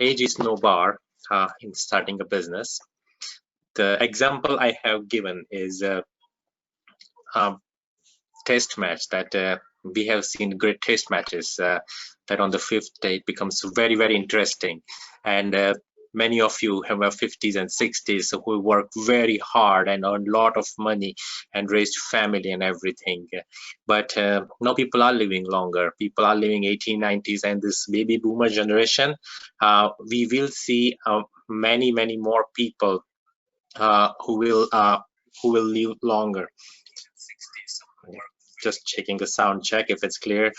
age is no bar in starting a business. The example I have given is a test match that we have seen great test matches that on the fifth day it becomes very, very interesting. And many of you have a 50s and 60s who work very hard and earn a lot of money and raised family and everything. But now people are living longer. People are living 80s, 90s, and this baby boomer generation, we will see many, many more people who will live longer. Just checking the sound check if it's clear.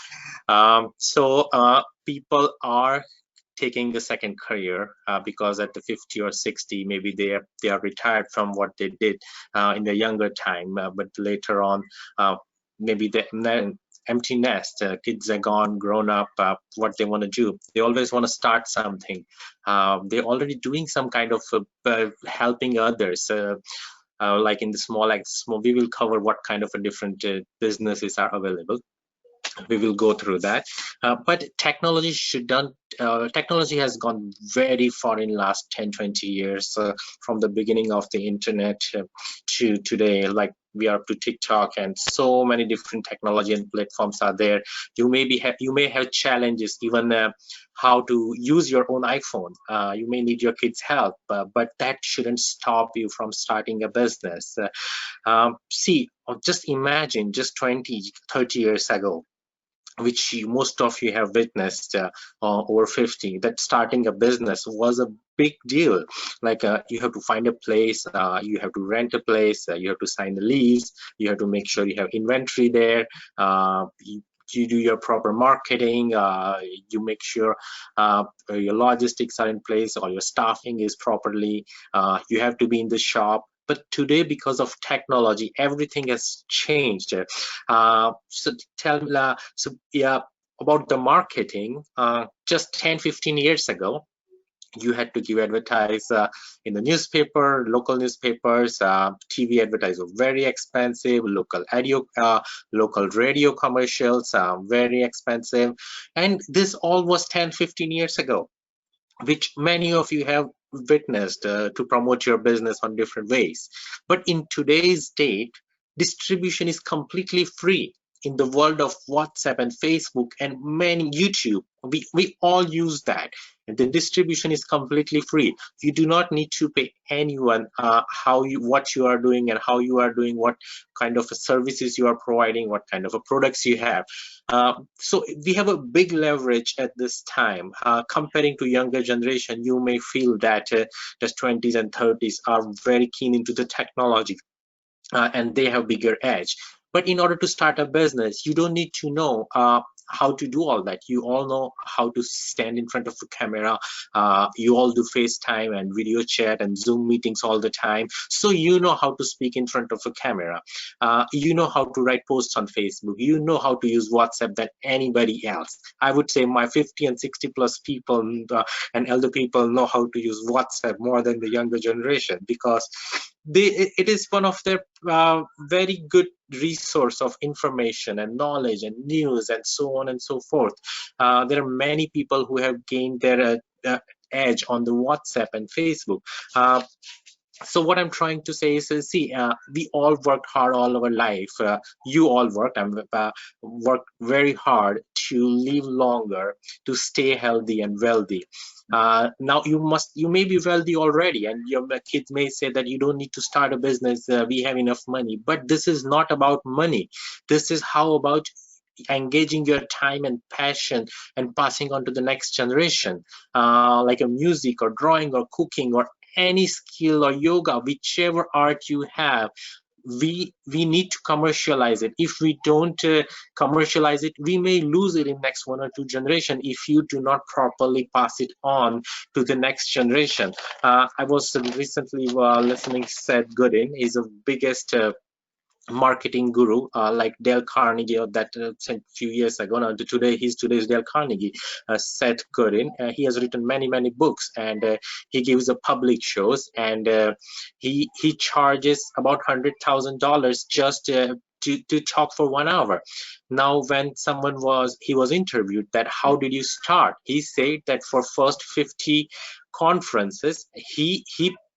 So people are taking a second career because at the 50 or 60 maybe they are retired from what they did in their younger time, but later on maybe the empty nest, kids are gone, grown up, what they want to do, they always want to start something. They're already doing some kind of helping others, like in the small, we will cover what kind of a different businesses are available. We will go through that, but technology technology has gone very far in last 10-20 years, from the beginning of the internet to today. Like we are up to TikTok, and so many different technology and platforms are there. You may have challenges even how to use your own iPhone. You may need your kids' help, but that shouldn't stop you from starting a business. See, just imagine just 20-30 years ago, which most of you have witnessed over 50, that starting a business was a big deal. Like you have to find a place, you have to rent a place, you have to sign the lease, you have to make sure you have inventory there, you do your proper marketing, you make sure your logistics are in place, or your staffing is properly, you have to be in the shop. But today, because of technology, everything has changed. So tell me, yeah, about the marketing. Just 10-15 years ago, you had to give advertise in the newspaper, local newspapers, TV advertise were very expensive, local radio commercials very expensive, and this all was 10-15 years ago, which many of you have witnessed to promote your business on different ways. But in today's date, distribution is completely free. In the world of WhatsApp and Facebook and many YouTube, we all use that, and the distribution is completely free. You do not need to pay anyone what you are doing and how you are doing, what kind of services you are providing, what kind of products you have. So we have a big leverage at this time. Comparing to younger generation, you may feel that the 20s and 30s are very keen into the technology and they have bigger edge. But in order to start a business, you don't need to know how to do all that. You all know how to stand in front of a camera. You all do FaceTime and video chat and Zoom meetings all the time. So you know how to speak in front of a camera. You know how to write posts on Facebook. You know how to use WhatsApp than anybody else. I would say my 50 and 60 plus people and elder people know how to use WhatsApp more than the younger generation, because it is one of their very good resource of information and knowledge and news and so on and so forth. There are many people who have gained their edge on the WhatsApp and Facebook. So what I'm trying to say is, see, we all worked hard all our life. You all worked very hard to live longer, to stay healthy and wealthy. Now you may be wealthy already, and your kids may say that you don't need to start a business, we have enough money. But this is not about money. This is how about engaging your time and passion and passing on to the next generation, like a music or drawing or cooking or any skill or yoga, whichever art you have. We need to commercialize it. If we don't commercialize it, we may lose it in next 1 or 2 generation if you do not properly pass it on to the next generation. I was recently listening Seth Godin. He's the biggest marketing guru, like Dale Carnegie, that a few years ago. Now today's Dale Carnegie. Seth Godin, he has written many books, and he gives a public shows, and he charges about $100,000 just to talk for 1 hour. Now when he was interviewed that how did you start, he said that for first 50 conferences he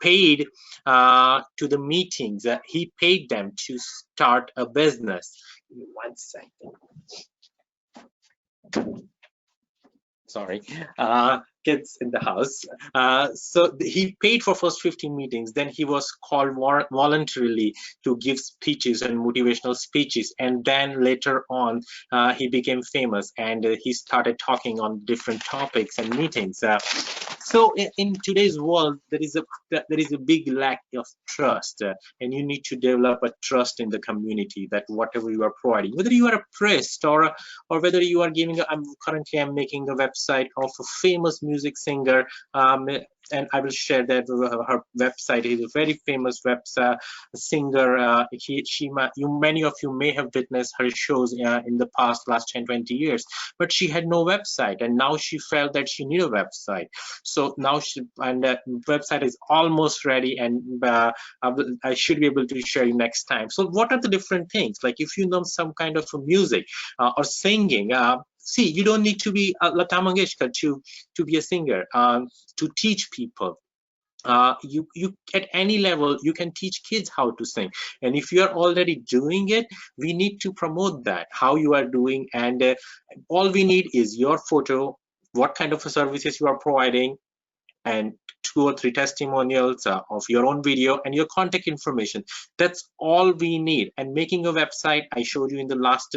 paid to the meetings, he paid them to start a business. Give me 1 second. Sorry, kids in the house. So he paid for first 15 meetings, then he was called voluntarily to give speeches and motivational speeches, and then later on he became famous, and he started talking on different topics and meetings. So in today's world, there is a big lack of trust, and you need to develop a trust in the community that whatever you are providing, whether you are a priest or whether you are giving. I'm making a website of a famous music singer, and I will share that her website is a very famous singer. Many of you may have witnessed her shows in the last 10-20 years, but she had no website, and now she felt that she need a website. So now website is almost ready, and I should be able to share you next time. So what are the different things? Like if you know some kind of music or singing, see, you don't need to be Lata Mangeshkar to be a singer, to teach people. You at any level you can teach kids how to sing, and if you are already doing it, we need to promote that how you are doing, and all we need is your photo, what kind of services you are providing, and 2 or 3 testimonials of your own video and your contact information. That's all we need. And making a website, I showed you in the last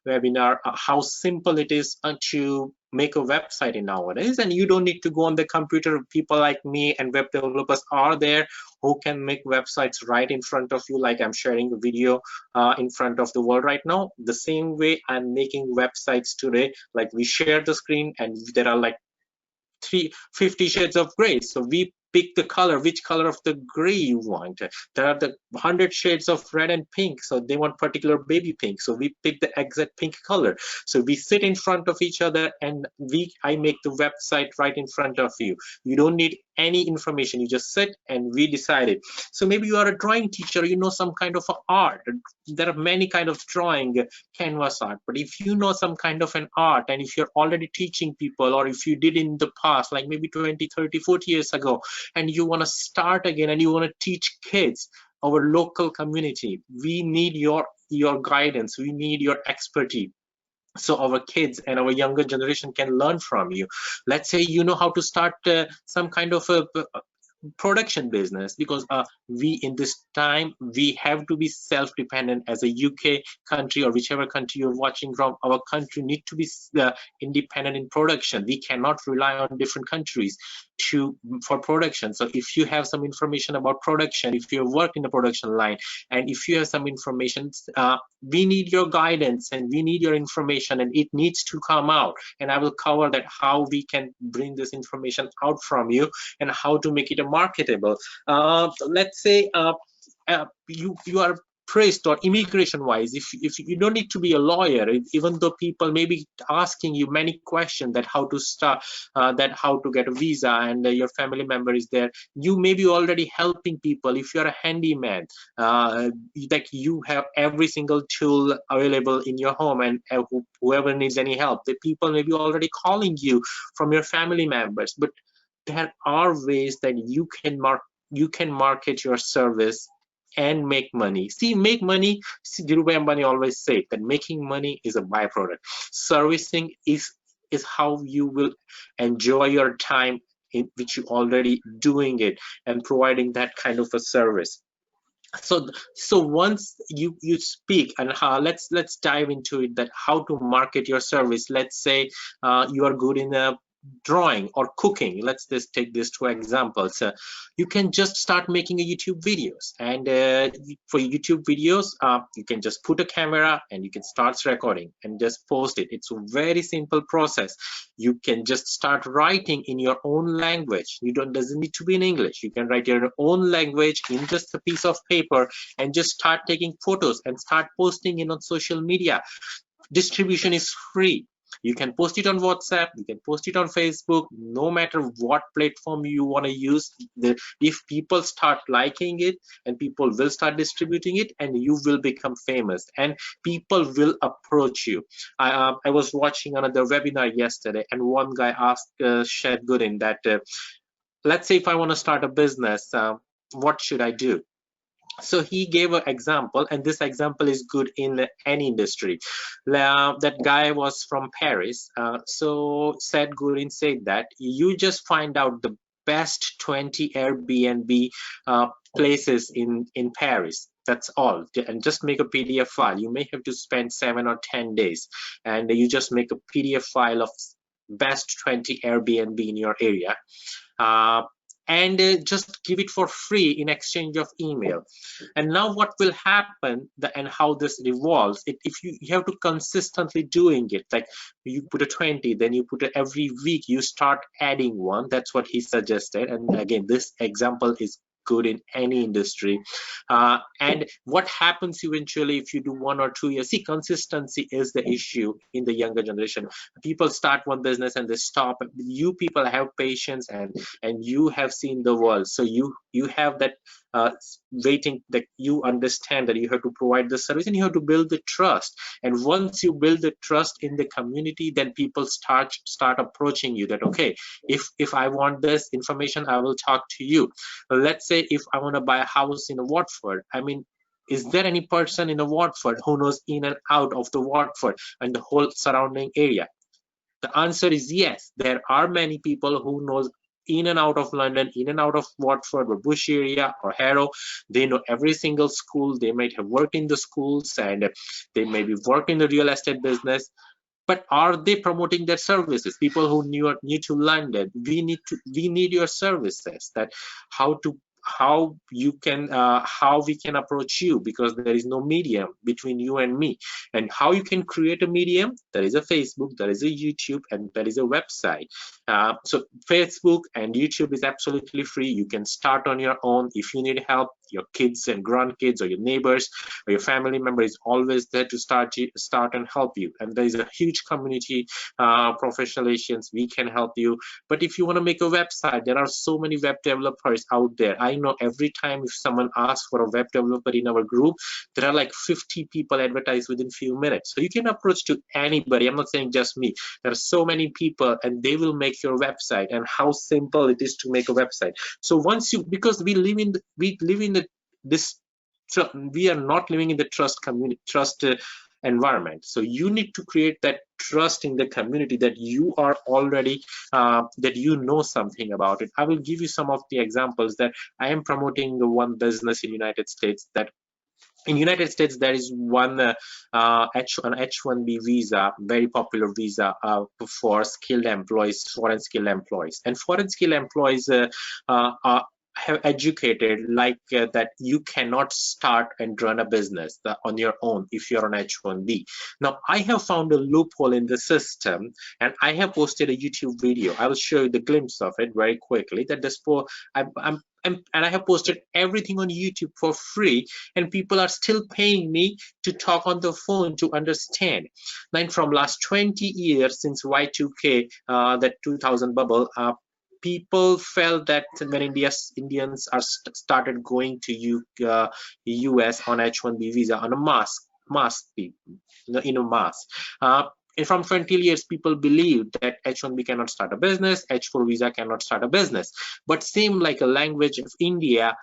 webinar how simple it is to make a website in nowadays, and you don't need to go on the computer. People like me and web developers are there who can make websites right in front of you, like I'm sharing a video in front of the world right now. The same way I'm making websites today, like we share the screen and there are like 50 shades of gray. So we pick the color, which color of the gray you want. There are the 100 shades of red and pink, so they want particular baby pink, so we pick the exact pink color. So we sit in front of each other, and I make the website right in front of you. You don't need any information, you just sit and we decide it. So maybe you are a drawing teacher, you know some kind of art. There are many kind of drawing, canvas art, but if you know some kind of an art, and if you're already teaching people, or if you did in the past, like maybe 20, 30, 40 years ago, and you want to start again and you want to teach kids, our local community, we need your guidance, we need your expertise, so our kids and our younger generation can learn from you. Let's say you know how to start some kind of a production business, because we in this time we have to be self-dependent. As a UK country or whichever country you're watching from, our country need to be independent in production. We cannot rely on different countries for production. So if you have some information about production, if you work in the production line, and if you have some information, we need your guidance and we need your information, and it needs to come out, and I will cover that how we can bring this information out from you and how to make it a marketable. Let's say you are priest or immigration wise, if you don't need to be a lawyer, even though people may be asking you many questions that how to start, that how to get a visa, and your family member is there, you may be already helping people. If you're a handyman, like you have every single tool available in your home, and whoever needs any help, the people may be already calling you from your family members. But there are ways that you can market your service and make money. See, make money, Dhirubhai Ambani always said that making money is a byproduct. Servicing is how you will enjoy your time in which you already doing it and providing that kind of a service. So once you speak, and let's dive into it, that how to market your service. Let's say you are good in drawing or cooking. Let's just take these 2 examples. You can just start making a YouTube videos, and for YouTube videos you can just put a camera and you can start recording and just post it. It's a very simple process. You can just start writing in your own language. Doesn't need to be in English. You can write your own language in just a piece of paper and just start taking photos and start posting it on social media. Distribution is free. You can post it on WhatsApp, you can post it on Facebook, no matter what platform you want to use. If people start liking it, and people will start distributing it, and you will become famous, and people will approach you. I was watching another webinar yesterday, and one guy asked Shed Goodin that, let's say if I want to start a business, what should I do? So he gave an example, and this example is good in any industry. That guy was from Paris. So Seth Godin said that you just find out the best 20 Airbnb places in Paris. That's all, and just make a PDF file. You may have to spend 7 or 10 days, and you just make a PDF file of best 20 Airbnb in your area. And just give it for free in exchange of email. And now what will happen, and how this evolves, if you have to consistently doing it, like you put a 20, then you put every week, you start adding one. That's what he suggested. And again, this example is good in any industry. And what happens eventually if you do 1 or 2 years? See, consistency is the issue in the younger generation. People start one business and they stop. You people have patience, and you have seen the world, so you have that waiting, that you understand that you have to provide the service, and you have to build the trust. And once you build the trust in the community, then people start approaching you that, okay, if I want this information, I will talk to you. Let's say if I want to buy a house in Watford, I mean, is there any person in Watford who knows in and out of the Watford and the whole surrounding area? The answer is yes. There are many people who knows in and out of London, in and out of Watford or Bush area or Harrow. They know every single school. They might have worked in the schools, and they maybe work in the real estate business. But are they promoting their services? People who new to London, we need your services. That how we can approach you, because there is no medium between you and me. And how you can create a medium? There is a Facebook, there is a YouTube, and there is a website. So Facebook and YouTube is absolutely free. You can start on your own. If you need help, your kids and grandkids or your neighbors or your family member is always there to start and help you. And there is a huge community, professional Asians, we can help you. But if you want to make a website, there are so many web developers out there. I know every time if someone asks for a web developer in our group, there are like 50 people advertised within few minutes. So you can approach to anybody. I'm not saying just me. There are so many people, and they will make your website. And how simple it is to make a website. So once you, because we live in this, so we are not living in the trust environment. So you need to create that trust in the community, that you are already that you know something about it. I will give you some of the examples that I am promoting. The one business in United States, that in United States there is one an H-1B visa, very popular visa for skilled employees, foreign skilled employees. And foreign skilled employees have educated like that you cannot start and run a business on your own if you're on H-1B. Now I have found a loophole in the system, and I have posted a YouTube video. I will show you the glimpse of it very quickly. That this and I have posted everything on YouTube for free, and people are still paying me to talk on the phone to understand. Then from last 20 years, since Y2K, that 2000 bubble, people felt that when Indians are started going to US on H-1B visa on a mass, and from 20 years, people believed that H-1B cannot start a business, H-4 visa cannot start a business. But same like a language of India,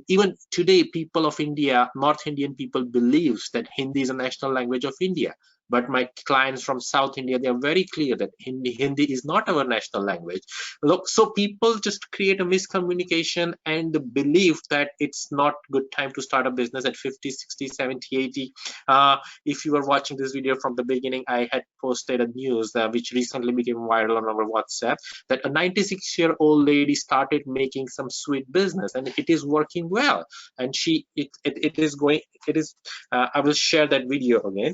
even today, people of India, North Indian people believes that Hindi is a national language of India. But my clients from South India, they are very clear that Hindi is not our national language. Look, so people just create a miscommunication and the belief that it's not good time to start a business at 50, 60, 70, 80. If you were watching this video from the beginning, I had posted a news which recently became viral on our WhatsApp, that a 96-year-old lady started making some sweet business, and it is working well. And I will share that video again.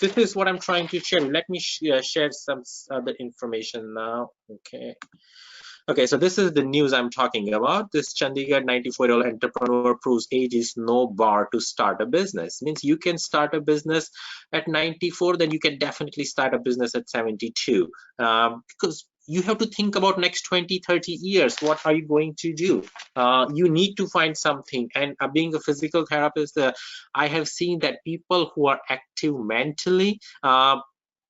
This is what I'm trying to share. Let me share some other information now. Okay. Okay, so this is the news I'm talking about. This Chandigarh 94-year-old entrepreneur proves age is no bar to start a business. Means you can start a business at 94, then you can definitely start a business at 72. Because you have to think about next 20, 30 years. What are you going to do? You need to find something. And being a physical therapist, I have seen that people who are active mentally,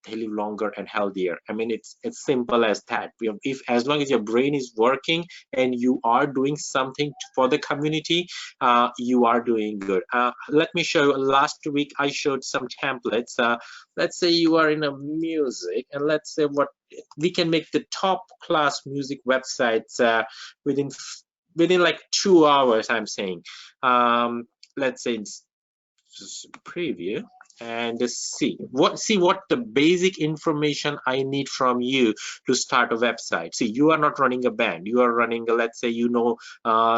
they live longer and healthier. I mean, it's simple as that. If as long as your brain is working and you are doing something for the community, you are doing good. Let me show you. Last week I showed some templates. Let's say you are in a music, and let's say what we can make the top class music websites within like 2 hours. I'm saying, let's say it's just preview and see what the basic information I need from you to start a website. See, you are not running a band, you are running a, let's say,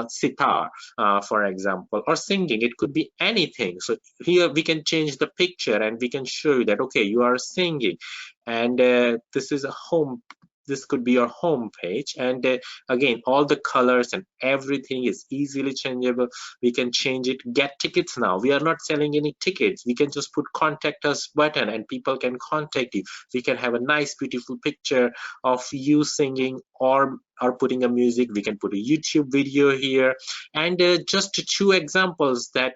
sitar, for example, or singing. It could be anything. So here we can change the picture and we can show you that, okay, you are singing, and this is a home. This could be your home page, and again, all the colors and everything is easily changeable. We can change it. Get tickets now. We are not selling any tickets. We can just put contact us button and people can contact you. We can have a nice beautiful picture of you singing or putting a music. We can put a YouTube video here, and just 2 examples that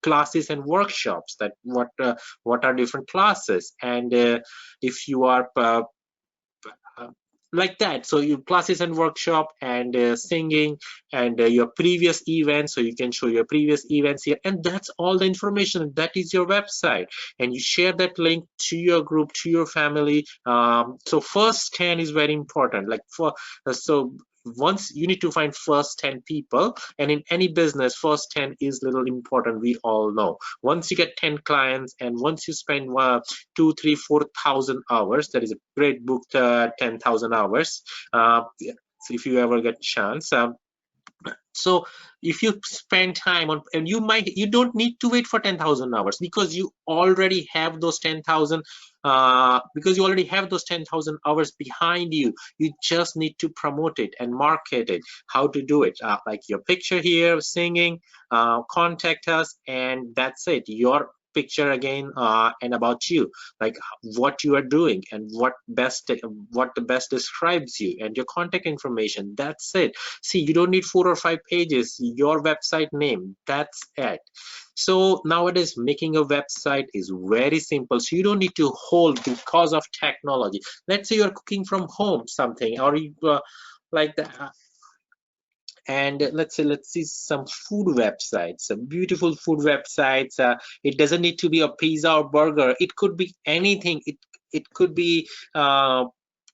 classes and workshops, that what are different classes, and if you are like that. So your classes and workshop, and singing, and your previous events, so you can show your previous events here, and that's all the information. That is your website, and you share that link to your group, to your family. So first 10 is very important. Like so once you need to find first 10 people, and in any business first 10 is little important, we all know. Once you get 10 clients, and once you spend 2, 3, 4,000 hours, that is a great book, 10,000 hours. So if you ever get a chance, so if you spend time on, and you don't need to wait for 10,000 hours, because you already have those 10,000 because you already have those 10,000 hours behind you. You just need to promote it and market it. How to do it? Like your picture here, singing, contact us, and that's it. Your picture again, and about you, like what you are doing and what the best describes you, and your contact information. That's it. See, you don't need 4 or 5 pages. Your website name, that's it. So nowadays making a website is very simple. So you don't need to hold because of technology. Let's say you're cooking from home something, or you like that. And let's see some food websites, some beautiful food websites. It doesn't need to be a pizza or burger. It could be anything. It could be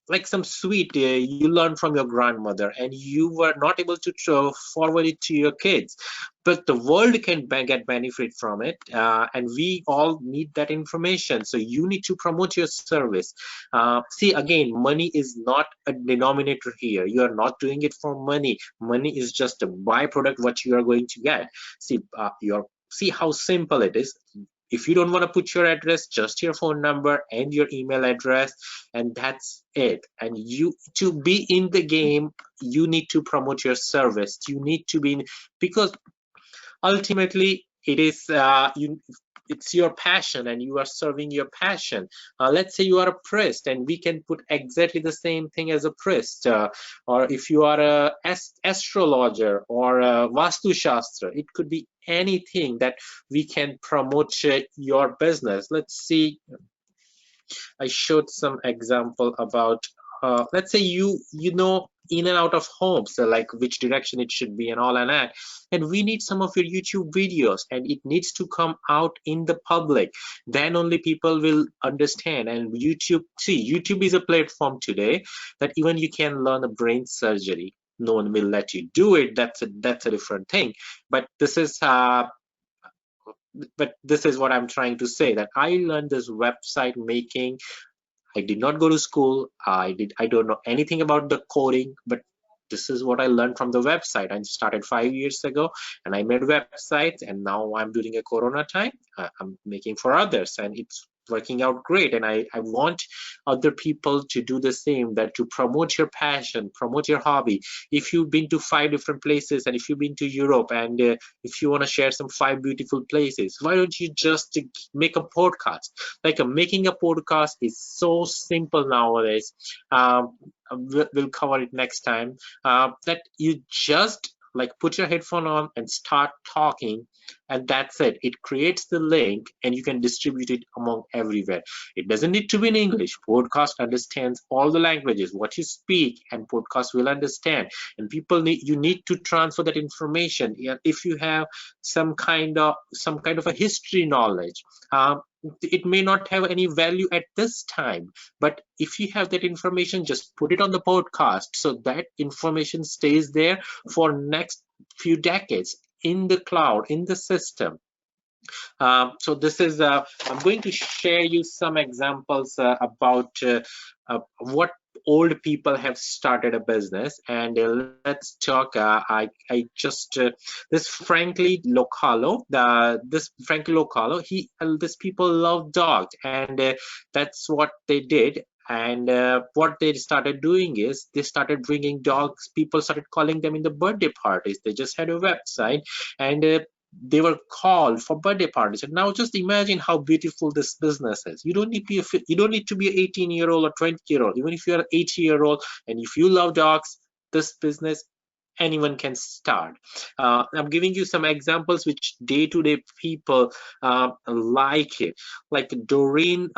like some sweet you learned from your grandmother, and you were not able to forward it to your kids, but the world can get benefit from it, and we all need that information. So you need to promote your service. See, again, money is not a denominator here. You are not doing it for money. Money is just a byproduct what you are going to get. See how simple it is. If you don't want to put your address, just your phone number and your email address, and that's it. And you, to be in the game, you need to promote your service. You need to be in, because ultimately it is it's your passion, and you are serving your passion. Let's say you are a priest, and we can put exactly the same thing as a priest, or if you are a astrologer or a vastu shastra, it could be anything that we can promote your business. Let's see, I showed some example about let's say you know in and out of homes, so like which direction it should be and all and that, and we need some of your YouTube videos, and it needs to come out in the public. Then only people will understand. And YouTube is a platform today that even you can learn a brain surgery. No one will let you do it. That's a different thing. But this is what I'm trying to say, that I learned this website making. I did not go to school. I don't know anything about the coding, but this is what I learned from the website. I started 5 years ago, and I made websites, and now I'm doing a Corona time. I'm making for others, and it's working out great, and I want other people to do the same, that to promote your passion, promote your hobby. If you've been to 5 different places, and if you've been to Europe, and if you want to share some 5 beautiful places, why don't you just make a podcast? Like making a podcast is so simple nowadays. We'll cover it next time. That you just like put your headphone on and start talking, and that's it. It creates the link and you can distribute it among everywhere. It doesn't need to be in English. Podcast understands all the languages. What you speak and podcast will understand, and people you need to transfer that information. If you have some kind of a history knowledge, it may not have any value at this time, but if you have that information, just put it on the podcast, so that information stays there for next few decades in the cloud, in the system. So this is I'm going to share you some examples about what old people have started a business, and let's talk. I just this Frankie Localo, these people love dogs, and that's what they did. And what they started doing is they started bringing dogs. People started calling them in the birthday parties. They just had a website, and they were called for birthday parties. And now just imagine how beautiful this business is. You don't need to be an 18-year-old or 20-year-old. Even if you're an 80-year-old and if you love dogs, this business anyone can start. I'm giving you some examples which day-to-day people like it. Like Doreen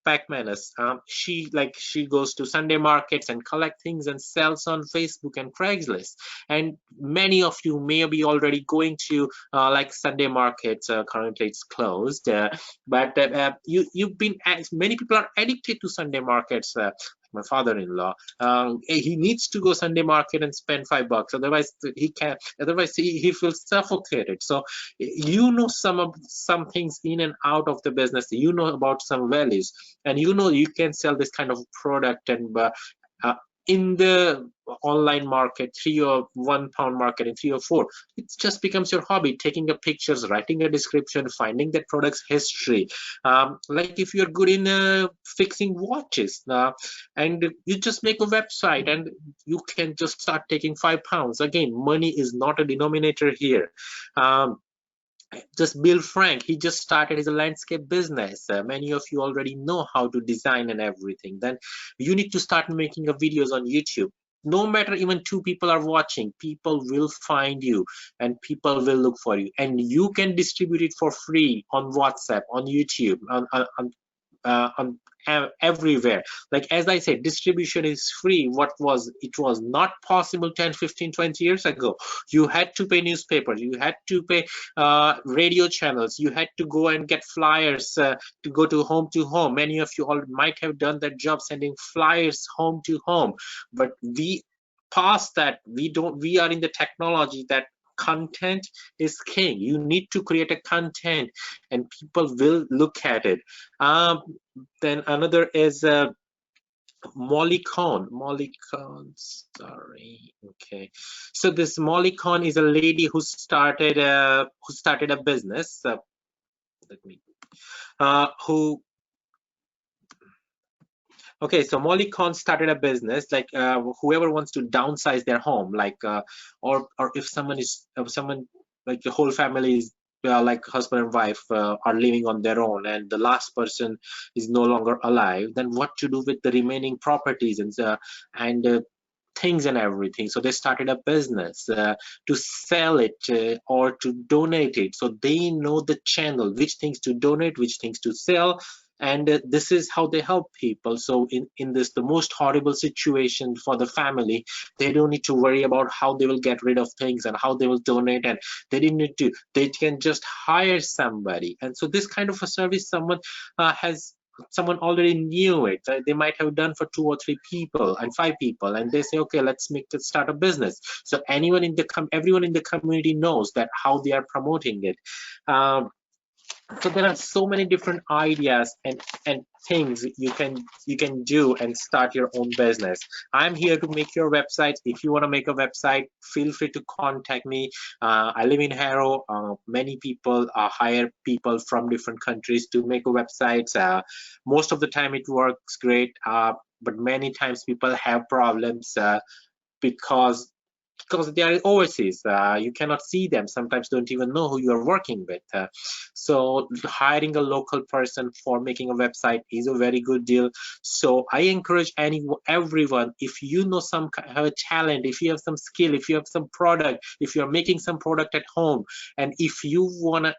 Pacmanus, she goes to Sunday markets and collect things and sells on Facebook and Craigslist. And many of you may be already going to like Sunday markets. Currently it's closed, but many people are addicted to Sunday markets. My father-in-law, he needs to go Sunday market and spend $5, otherwise he feels suffocated. So you know some things in and out of the business, you know about some values, and you know you can sell this kind of product. And in the online market, 3 or 1 pound market in 3 or 4, it just becomes your hobby, taking a pictures, writing a description, finding that product's history. Like if you're good in fixing watches, and you just make a website and you can just start taking £5. Again, money is not a denominator here. Just Bill Frank, he just started his landscape business. Many of you already know how to design and everything. Then you need to start making videos on YouTube. No matter even 2 people are watching, people will find you and people will look for you, and you can distribute it for free on WhatsApp, on YouTube, on everywhere. Like as I said, distribution is free. It was not possible 10, 15, 20 years ago. You had to pay newspapers, you had to pay radio channels, you had to go and get flyers to go to home. Many of you all might have done that job, sending flyers home to home. But we past that, we are in the technology that content is king. You need to create a content and people will look at it. Then another is Molly Khan, sorry. Okay, so this Molly Khan is a lady who started a business. Okay, so Molly Khan started a business, like whoever wants to downsize their home, like or if someone like the whole family is like husband and wife are living on their own, and the last person is no longer alive, then what to do with the remaining properties and things and everything. So they started a business to sell it or to donate it. So they know the channel, which things to donate, which things to sell. And this is how they help people. So in this, the most horrible situation for the family, they don't need to worry about how they will get rid of things and how they will donate, and they can just hire somebody. And so this kind of a service, someone someone already knew it. They might have done for 2 or 3 people and 5 people, and they say, okay, let's start a business. So everyone in the community knows that how they are promoting it. So there are so many different ideas and things you can do and start your own business. I'm here to make your website. If you want to make a website, feel free to contact me. I live in Harrow. Many people hire people from different countries to make a website. Most of the time it works great, but many times people have problems because they are overseas. You cannot see them, sometimes don't even know who you are working with. So hiring a local person for making a website is a very good deal. So I encourage everyone, if you know have a talent, if you have some skill, if you have some product, if you're making some product at home, and if you want to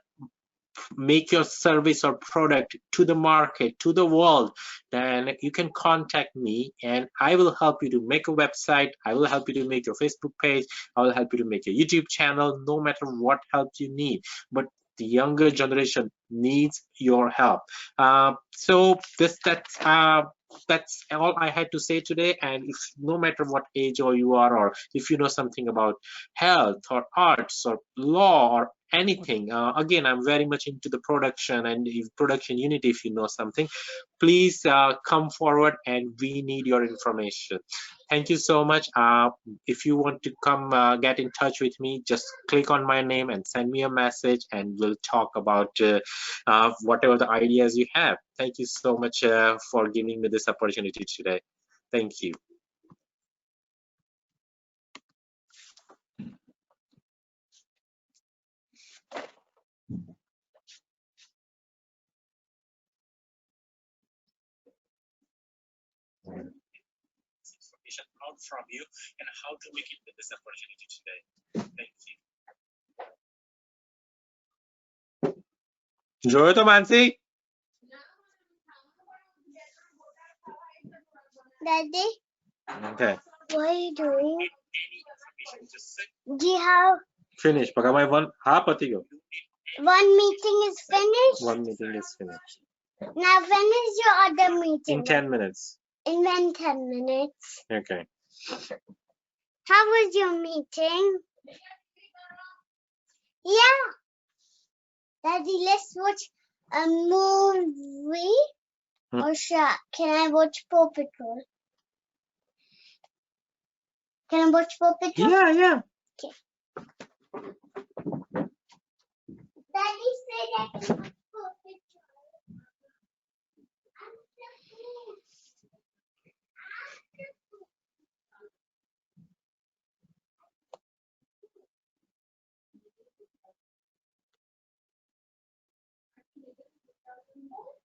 make your service or product to the market, to the world, then you can contact me and I will help you to make a website. I will help you to make your Facebook page. I will help you to make a YouTube channel, no matter what help you need. But the younger generation needs your help. So that's all I had to say today. And if no matter what age or you are, or if you know something about health or arts or law or anything, again, I'm very much into the production and production unit. If you know something, please come forward and we need your information. Thank you so much. If you want to come get in touch with me, just click on my name and send me a message and we'll talk about whatever the ideas you have. Thank you so much for giving me this opportunity today. Thank you. Information out from you and how to make it with this opportunity today. Thank you. Joy to Mansi. Daddy, Okay. what are you doing? Do you have Finish. Pagamay one. Ha, patigo. one meeting is finished? One meeting is finished. Now when is your other meeting? In 10 minutes. In 10 minutes. Okay. How was your meeting? Yeah. Daddy, let's watch a movie. Or can I watch Paw Patrol? Can I watch Paw Patrol? Yeah. Okay. Daddy said I can watch Paw Patrol. I'm